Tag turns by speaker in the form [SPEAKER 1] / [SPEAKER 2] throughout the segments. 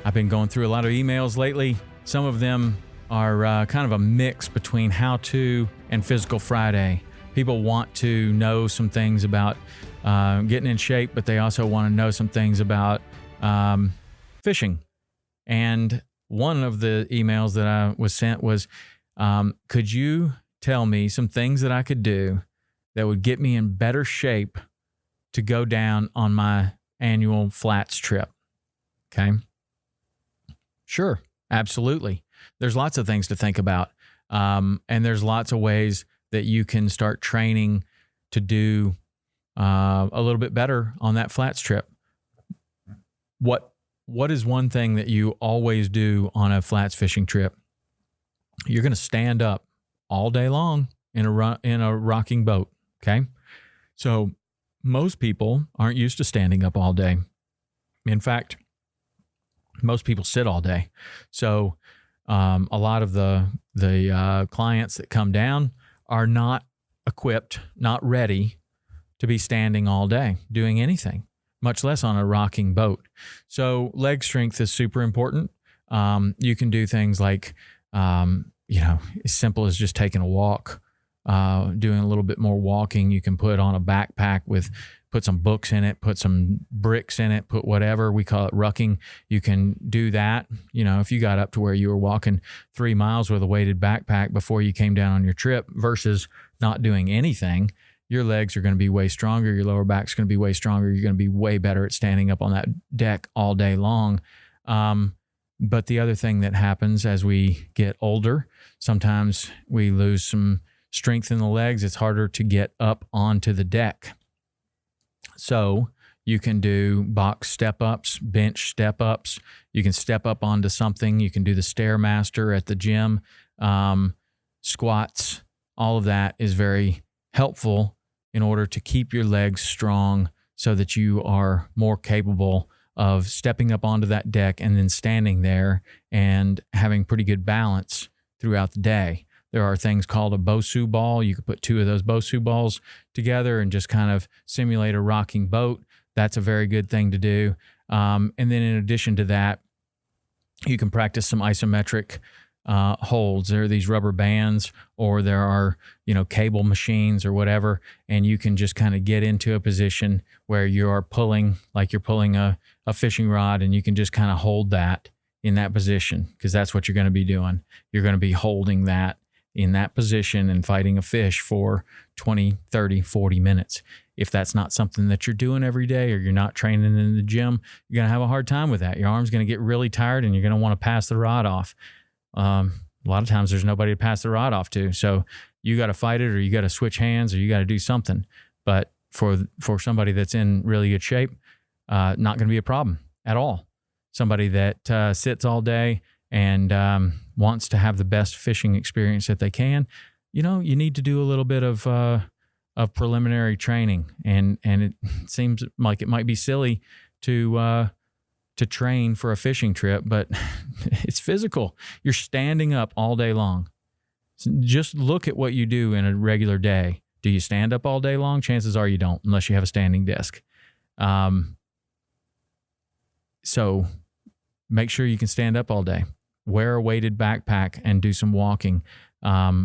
[SPEAKER 1] I've been going through a lot of emails lately. Some of them are kind of a mix between how-to and Physical Friday. People want to know some things about getting in shape, but they also want to know some things about fishing. And one of the emails that I was sent was, could you tell me some things that I could do that would get me in better shape to go down on my annual flats trip? Okay. Sure. Absolutely. There's lots of things to think about. And there's lots of ways that you can start training to do a little bit better on that flats trip. What is one thing that you always do on a flats fishing trip? You're going to stand up all day long in a rocking boat. Okay. So most people aren't used to standing up all day. In fact, most people sit all day. So a lot of the clients that come down are not equipped, not ready to be standing all day doing anything, much less on a rocking boat. So leg strength is super important. You can do things like, as simple as just taking a walk, doing a little bit more walking. You can put on a backpack put some books in it, put some bricks in it, put whatever, we call it rucking. You can do that. If you got up to where you were walking 3 miles with a weighted backpack before you came down on your trip versus not doing anything, your legs are going to be way stronger. Your lower back's going to be way stronger. You're going to be way better at standing up on that deck all day long. But the other thing that happens as we get older, sometimes we lose some strength in the legs. It's harder to get up onto the deck. So you can do box step-ups, bench step-ups. You can step up onto something. You can do the Stairmaster at the gym, squats. All of that is very helpful in order to keep your legs strong so that you are more capable of stepping up onto that deck and then standing there and having pretty good balance throughout the day. There are things called a Bosu ball. You could put 2 of those Bosu balls together and just kind of simulate a rocking boat. That's a very good thing to do. And then in addition to that, you can practice some isometric holds. There are these rubber bands, or there are, cable machines or whatever, and you can just kind of get into a position where you are pulling, like you're pulling a fishing rod, and you can just kind of hold that in that position, because that's what you're going to be doing. You're going to be holding that in that position and fighting a fish for 20, 30, 40 minutes. If that's not something that you're doing every day, or you're not training in the gym, you're going to have a hard time with that. Your arm's going to get really tired, and you're going to want to pass the rod off. A lot of times there's nobody to pass the rod off to. So you got to fight it, or you got to switch hands, or you got to do something. But for somebody that's in really good shape, not going to be a problem at all. Somebody that sits all day and wants to have the best fishing experience that they can, you need to do a little bit of preliminary training. And it seems like it might be silly to train for a fishing trip, but it's physical. You're standing up all day long. So just look at what you do in a regular day. Do you stand up all day long? Chances are you don't, unless you have a standing desk. So make sure you can stand up all day. Wear a weighted backpack and do some walking.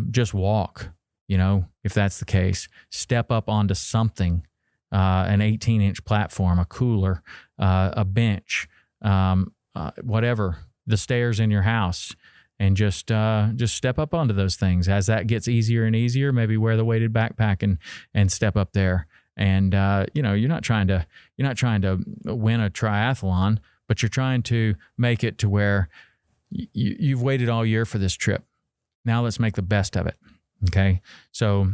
[SPEAKER 1] Just walk, if that's the case. Step up onto something, an 18-inch platform, a cooler, a bench, whatever, the stairs in your house, and just step up onto those things. As that gets easier and easier, maybe wear the weighted backpack and step up there. And you're not trying to win a triathlon, but you're trying to make it to where you've waited all year for this trip. Now let's make the best of it. Okay. So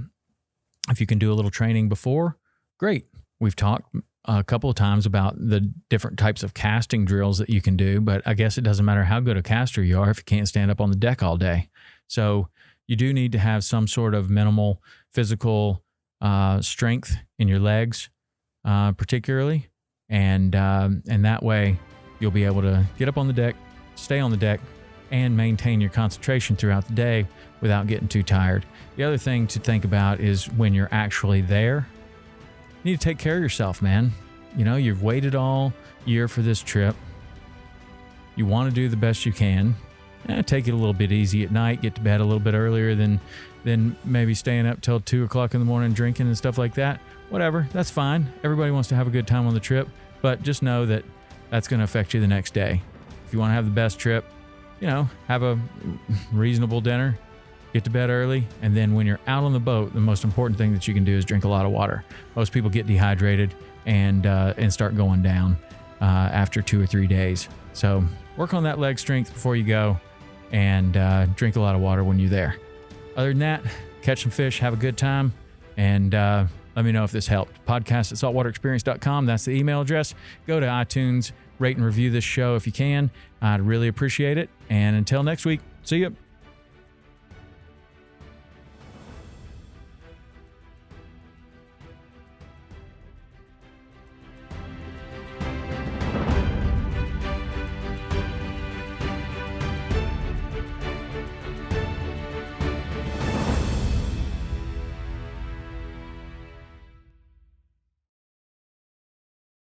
[SPEAKER 1] if you can do a little training before, great. We've talked a couple of times about the different types of casting drills that you can do, but I guess it doesn't matter how good a caster you are if you can't stand up on the deck all day. So you do need to have some sort of minimal physical strength in your legs, particularly. And that way you'll be able to get up on the deck, stay on the deck, and maintain your concentration throughout the day without getting too tired. The other thing to think about is when you're actually there, you need to take care of yourself, man. You've waited all year for this trip. You want to do the best you can. Take it a little bit easy at night. Get to bed a little bit earlier than maybe staying up till 2 o'clock in the morning drinking and stuff like that. Whatever, that's fine. Everybody wants to have a good time on the trip, but just know that that's going to affect you the next day. If you want to have the best trip, have a reasonable dinner, get to bed early, and then when you're out on the boat, the most important thing that you can do is drink a lot of water. Most people get dehydrated and start going down after 2 or 3 days. So work on that leg strength before you go, and drink a lot of water when you're there. Other than that, catch some fish, have a good time, and let me know if this helped. podcast@saltwaterexperience.com. That's the email address. Go to iTunes, rate and review this show if you can. I'd really appreciate it. And until next week, see you.